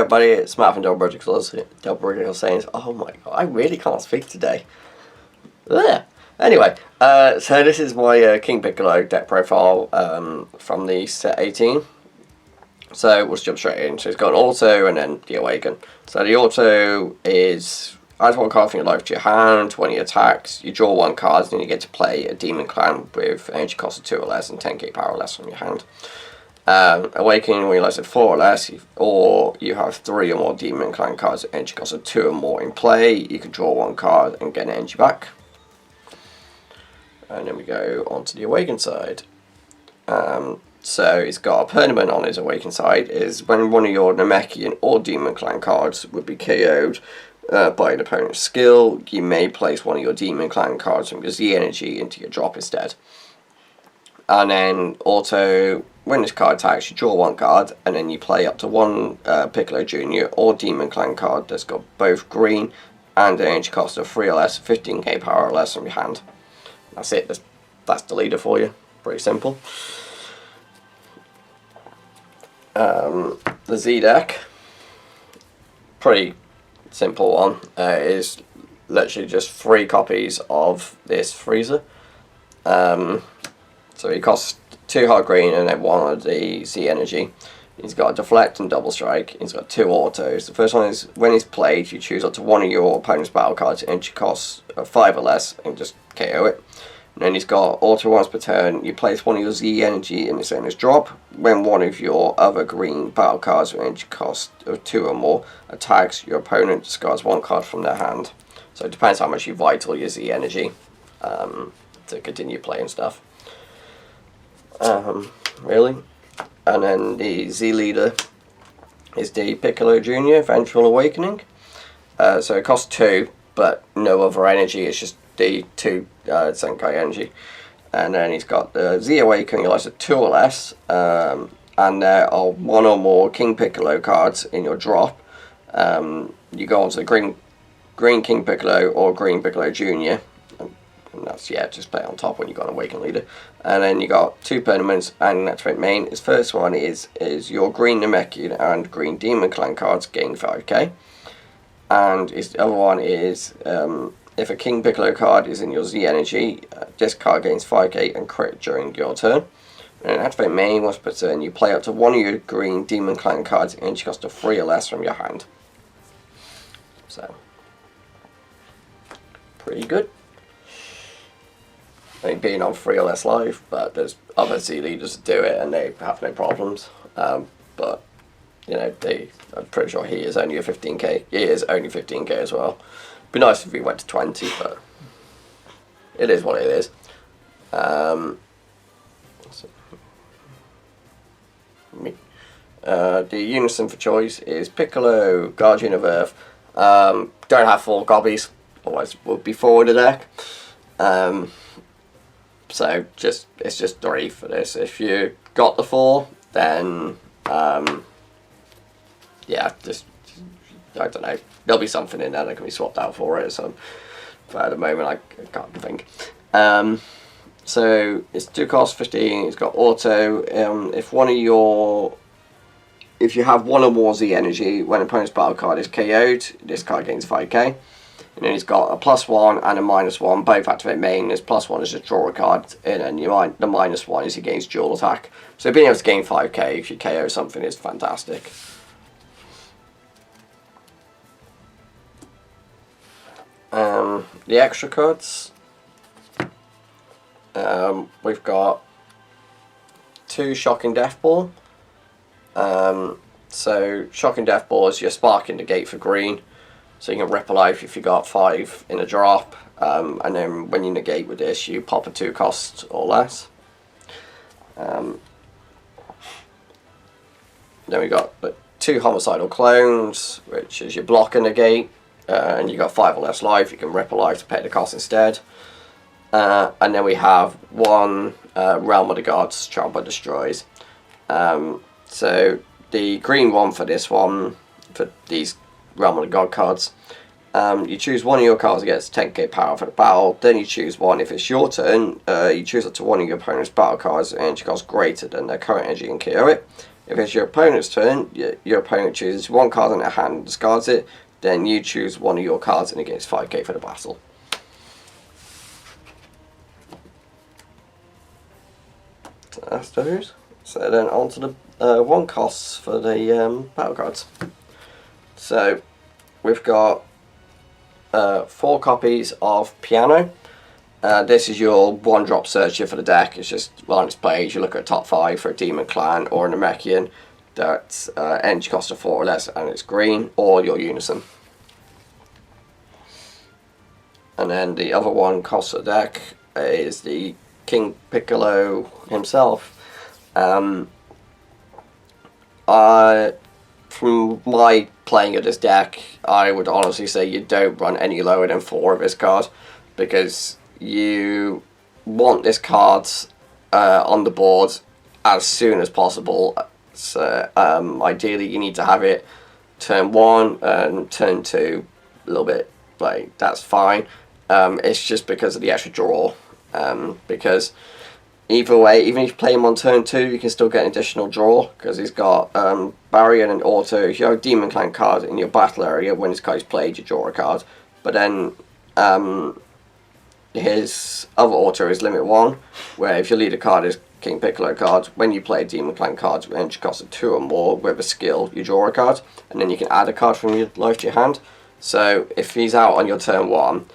everybody, it's Matt from Britical Saiyans. Oh my god, I really can't speak today. Ugh. Anyway, so this is my King Piccolo deck profile from the set 18. So we'll jump straight in. So it's got an auto and then Z-Awaken. So the auto is add one card from your life to your hand when he attacks. You draw one card and then you get to play a Demon Clan with energy cost of 2 or less and 10k power or less from your hand. Awakening when you less than 4 or less, or you have 3 or more Demon Clan cards at energy cost of 2 or more in play. You can draw one card and get an energy back. And then we go on to the Awaken side. So it's got a permanent on his Awaken side, is when one of your Namekian or Demon Clan cards would be KO'd by an opponent's skill, you may place one of your Demon Clan cards from your Z energy into your drop instead. And then auto, when this card attacks, you draw one card, and then you play up to one Piccolo Jr. or Demon Clan card that's got both green and an energy cost of 3 or less, 15k power or less from your hand. That's it, that's the leader for you. Pretty simple. The Z deck, pretty simple one, is literally just 3 copies of this Freezer. So he costs 2 hard green and then 1 of the Z energy. He's got a deflect and double strike. He's got 2 autos. The first one is when he's played, you choose up to one of your opponent's battle cards, energy costs of 5 or less, and just KO it. And then he's got auto once per turn. You place one of your Z energy in its owner's drop. When one of your other green battle cards with energy cost of 2 or more attacks, your opponent discards 1 card from their hand. So it depends how much you vital your Z energy to continue playing stuff. Really. And then the Z leader is the Piccolo Jr. Vengeful Awakening. So it costs 2, but no other energy. It's just the 2 Senkai energy. And then he's got the Z-Awaken, you like 2 or less. And there are 1 or more King Piccolo cards in your drop. You go on to the green King Piccolo or green Piccolo Jr. And that's, yeah, just play it on top when you got an Awaken leader. And then you got 2 permanents and activate main. His first one is your green Namekian and green Demon Clan cards gain 5k. And his other one is if a King Piccolo card is in your Z energy, this card gains 5k and crit during your turn. And then activate main, once per turn you play up to one of your green Demon Clan cards at energy cost of 3 or less from your hand. So, pretty good. I mean, being on 3 or less life, but there's other Z leaders that do it and they have no problems. But you know, I'm pretty sure he is only a 15k. He is only 15k as well. Be nice if he went to 20, but it is what it is. The unison for choice is Piccolo, Guardian of Earth. Don't have 4 copies, otherwise would be 4 in the deck. So it's just 3 for this. If you got the 4, then yeah, just I don't know. There'll be something in there that can be swapped out for it. So, but at the moment, I can't think. So it's 2 costs 15. It's got auto. If you have 1 or more Z energy, when an opponent's battle card is KO'd, this card gains 5k. And then he's got a +1 and a -1, both activate main. His +1 is just draw a card, and then the -1 is he gains dual attack. So being able to gain 5k if you KO something is fantastic. The extra cards, we've got 2 Shocking Death Ball. So Shocking Death Ball is your sparking the gate for green. So you can rip a life if you got 5 in a drop, and then when you negate with this, you pop a 2 cost or less. Then we got 2 Homicidal Clones, which is your block and negate, and you got 5 or less life. You can rip a life to pay the cost instead. And then we have 1 Realm of the Gods, Charmed by Destroys. So the green one for this one, for these Realm of the God cards, you choose one of your cards that gets 10k power for the battle. Then you choose one, if it's your turn, you choose up to one of your opponent's battle cards and energy cost greater than their current energy and KO it. If it's your opponent's turn, your opponent chooses one card in their hand and discards it, then you choose one of your cards and it gets 5k for the battle. So that's those. So then on to the 1 costs for the battle cards. So we've got 4 copies of Piano. This is your 1-drop searcher for the deck. It's just on its page, you look at top 5 for a Demon Clan or an Namekian that's energy cost of 4 or less and it's green, or your Unison. And then the other 1 cost of the deck is the King Piccolo himself. From my playing of this deck, I would honestly say you don't run any lower than 4 of this card, because you want this card on the board as soon as possible. So ideally you need to have it turn 1 and turn 2 a little bit, like that's fine. It's just because of the extra draw, because either way, even if you play him on turn 2, you can still get an additional draw, because he's got barrier and auto. If you have a Demon Clan card in your battle area, when his card is played, you draw a card. But then his other auto is limit 1, where if your leader card is King Piccolo card, when you play a Demon Clan card with energy cost of 2 or more with a skill, you draw a card, and then you can add a card from your life to your hand. So if he's out on your turn 1,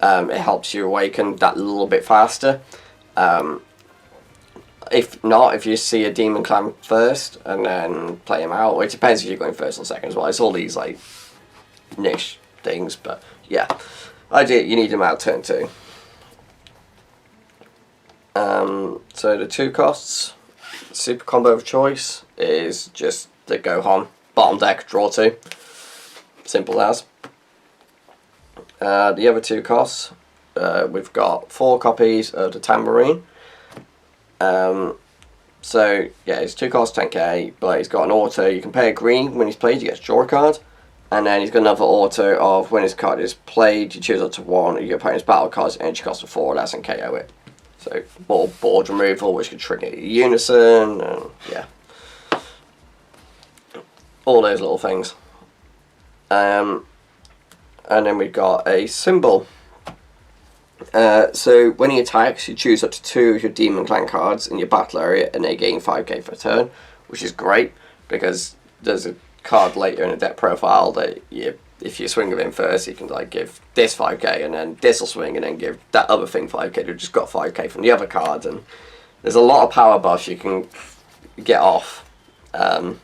it helps you awaken that little bit faster. If not, if you see a Demon Clan first and then play him out, it depends if you're going first or second as well. It's all these like niche things, but yeah, you need him out turn 2. So the 2 costs, super combo of choice is just the Gohan bottom deck, draw 2, simple as. The other 2 costs, we've got 4 copies of the Tambourine. So yeah, it's 2 costs 10k, but he's got an auto. You can pay a green when he's played, you get to draw a card, and then he's got another auto of when his card is played, you choose up to 1 of your opponent's battle cards, energy cost of 4 or less, and KO it. So more board removal, which can trigger Unison, and yeah, all those little things. And then we've got a symbol. So when he attacks, you choose up to 2 of your Demon Clan cards in your battle area, and they gain 5k for a turn, which is great because there's a card later in the deck profile that if you swing with him first, you can like give this 5k, and then this will swing, and then give that other thing 5k. You've just got 5k from the other card, and there's a lot of power buffs you can get off. But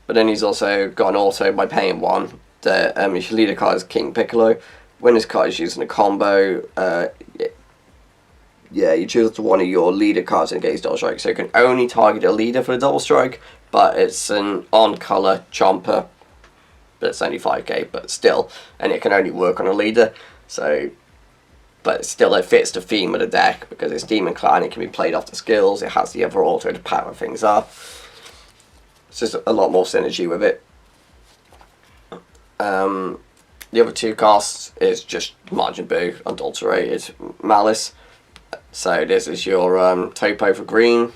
then he's also got an auto by paying 1 that if your leader card is King Piccolo, when this card is used in a combo, you choose up to 1 of your leader cards and engage double strike. So you can only target a leader for the double strike, but it's an on-color chomper. But it's only 5k, but still, and it can only work on a leader. So, but still, it fits the theme of the deck because it's Demon Clan. It can be played off the skills. It has the other auto to power things up. It's just a lot more synergy with it. The other 2 costs is just Margin Boo, Unadulterated Malice. So this is your Topo for green.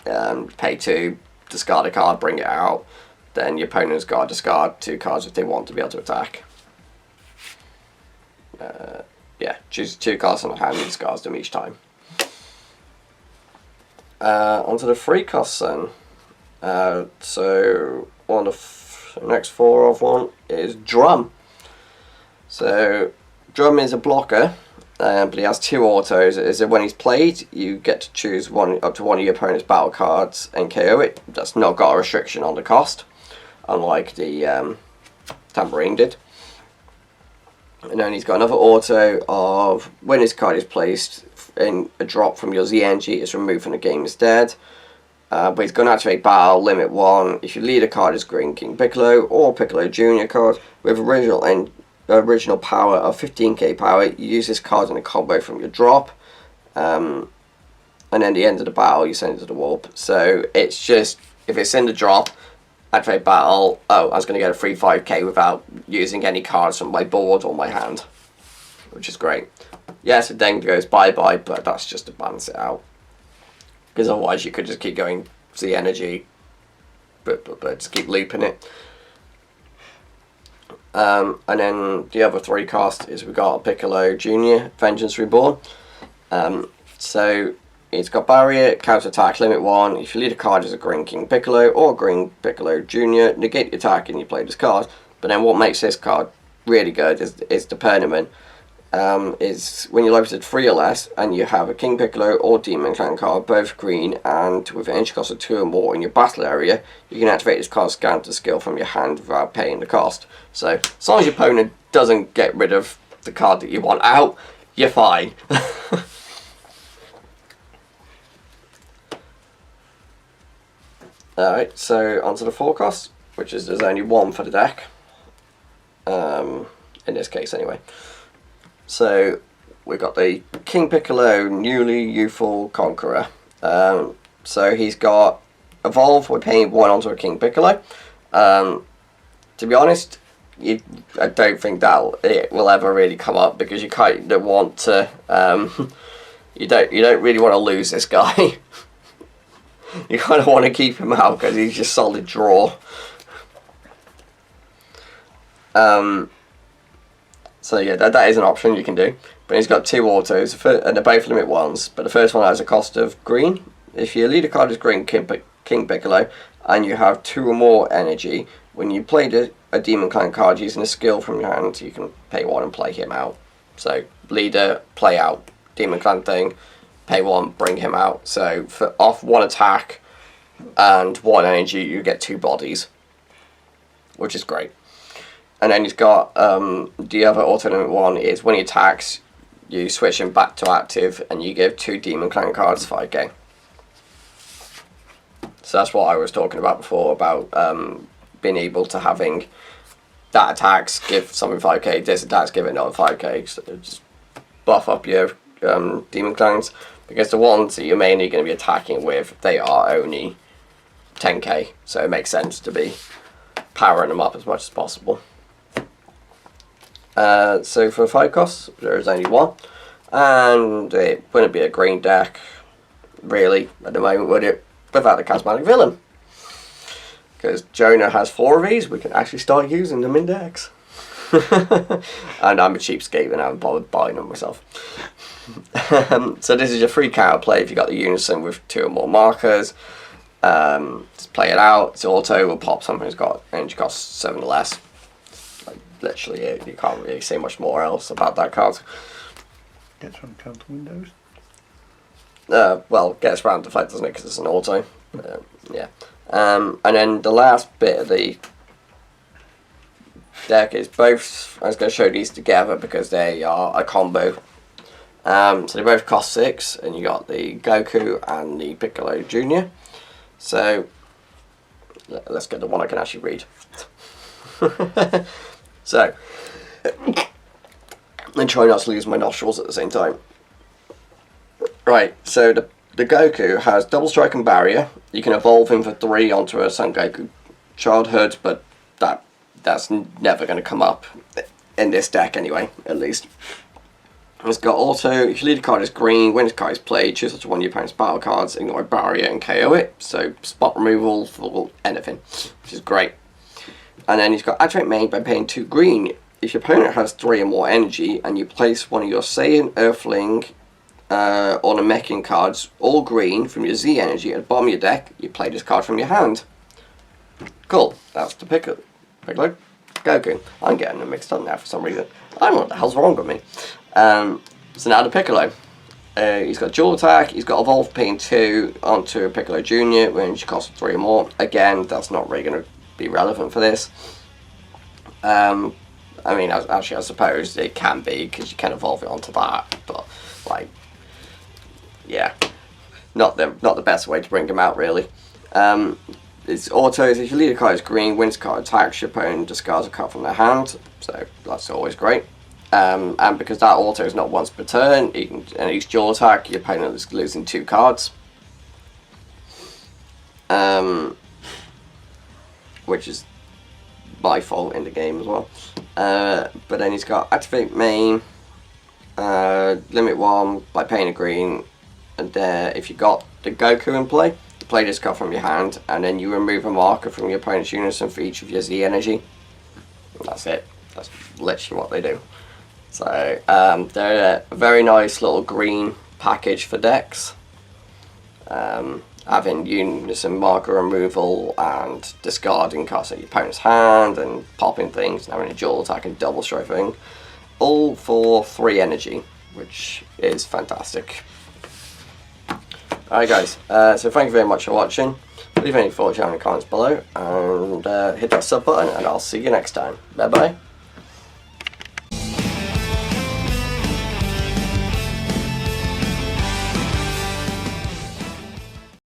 Pay 2, discard a card, bring it out. Then your opponent's got to discard 2 cards if they want to be able to attack. Choose 2 cards on the hand and discards them each time. Onto the 3 costs then. So one of the next 4 of one is Drum. So Drum is a blocker, but he has 2 autos. Is that when he's played, you get to choose up to 1 of your opponent's battle cards and KO it. That's not got a restriction on the cost, unlike the Tambourine did. And then he's got another auto of when his card is placed in a drop from your Z-Energy, it's removed from the game instead. But he's going to activate battle, limit 1. If your leader card is Green King Piccolo or Piccolo Jr. card with original power of 15k power, you use this card in a combo from your drop. And then at the end of the battle, you send it to the warp. So it's just, if it's in the drop, activate battle, I was going to get a free 5k without using any cards from my board or my hand, which is great. Yes, it then goes bye-bye, but that's just to balance it out. Because otherwise you could just keep going Z energy, but just keep looping it. And then the other 3 cost is we've got Piccolo Junior, Vengeance Reborn. So it's got barrier, counter attack, limit 1. If you lead a card as a green King Piccolo or green Piccolo Junior, negate the attack and you play this card. But then what makes this card really good is the permanent. Is when you're limited 3 or less and you have a King Piccolo or Demon Clan card, both green and with an energy cost of 2 or more in your battle area, you can activate this card's counter skill from your hand without paying the cost. So as long as your opponent doesn't get rid of the card that you want out, you're fine. Alright, so onto the 4 costs, which is there's only 1 for the deck. In this case anyway. So we've got the King Piccolo Newly Youthful Conqueror. So he's got Evolve, we're paying 1 onto a King Piccolo. To be honest, I don't think it will ever really come up because you kind of want to you don't really want to lose this guy. You kind of want to keep him out because he's just solid draw. So yeah, that is an option you can do. But he's got 2 autos, and they're both limit 1s. But the first one has a cost of green. If your leader card is green King Piccolo, and you have 2 or more energy, when you play a Demon Clan card using a skill from your hand, you can pay 1 and play him out. So leader, play out, Demon Clan thing, pay 1, bring him out. So for off 1 attack and 1 energy, you get 2 bodies, which is great. And then he's got the other alternate one is when he attacks, you switch him back to active and you give 2 Demon Clan cards 5k. So that's what I was talking about before, about being able to having that attacks give something 5k, this attacks give it another 5k. So just buff up your Demon Clans, because the ones that you're mainly going to be attacking with, they are only 10k. So it makes sense to be powering them up as much as possible. So for 5 costs, there is only 1, and it wouldn't be a green deck, really, at the moment, would it, without the Charismatic Villain? Because Jonah has 4 of these, we can actually start using them in decks. And I'm a cheapskate and I haven't bothered buying them myself. So this is your free counter play if you've got the Unison with 2 or more markers. Just play it out, it's auto, will pop something that's got energy cost 7 or less. Literally it. You can't really say much more else about that card. Gets around counter windows. Well, gets around deflect, doesn't it? Because it's an auto. Yeah. And then the last bit of the deck is both. I was going to show these together because they are a combo. So they both cost 6, and you got the Goku and the Piccolo Junior. So let's get the one I can actually read. So, and try not to lose my nostrils at the same time. Right, so the Goku has double strike and barrier. You can evolve him for 3 onto a Son Goku childhood, but that's never going to come up in this deck anyway, at least. It's got auto, if your leader card is green, when this card is played, choose up to 1 of your opponent's battle cards, ignore barrier and KO it. So spot removal for anything, which is great. And then he's got activate main by paying 2 green. If your opponent has 3 or more energy and you place one of your Saiyan, Earthling, or the Mechan cards, all green, from your Z energy at the bottom of your deck, you play this card from your hand. Cool. That's the Piccolo Goku. I'm getting them mixed up now for some reason. I don't know what the hell's wrong with me. So now the Piccolo. He's got dual attack, he's got evolve paying 2 onto a Piccolo Junior, which costs 3 or more. Again, that's not really going to be relevant for this. I mean, actually, I suppose it can be because you can evolve it onto that, but like, yeah, not the best way to bring him out really. It's autos. If your leader card is green, wins card attacks, your opponent discards a card from their hand, so that's always great. And because that auto is not once per turn, and each dual attack, your opponent is losing 2 cards. Which is my fault in the game as well. But then he's got activate main, limit 1 by paying a green, and if you got the Goku in play, play this card from your hand, and then you remove a marker from your opponent's unison for each of your Z energy. And that's it. That's literally what they do. So they're a very nice little green package for decks. Having unison marker removal and discarding cards at your opponent's hand and popping things and having a dual attack and double strike thing. All for 3 energy, which is fantastic. Alright guys, so thank you very much for watching. Leave any thoughts down in the comments below and hit that sub button, and I'll see you next time. Bye bye.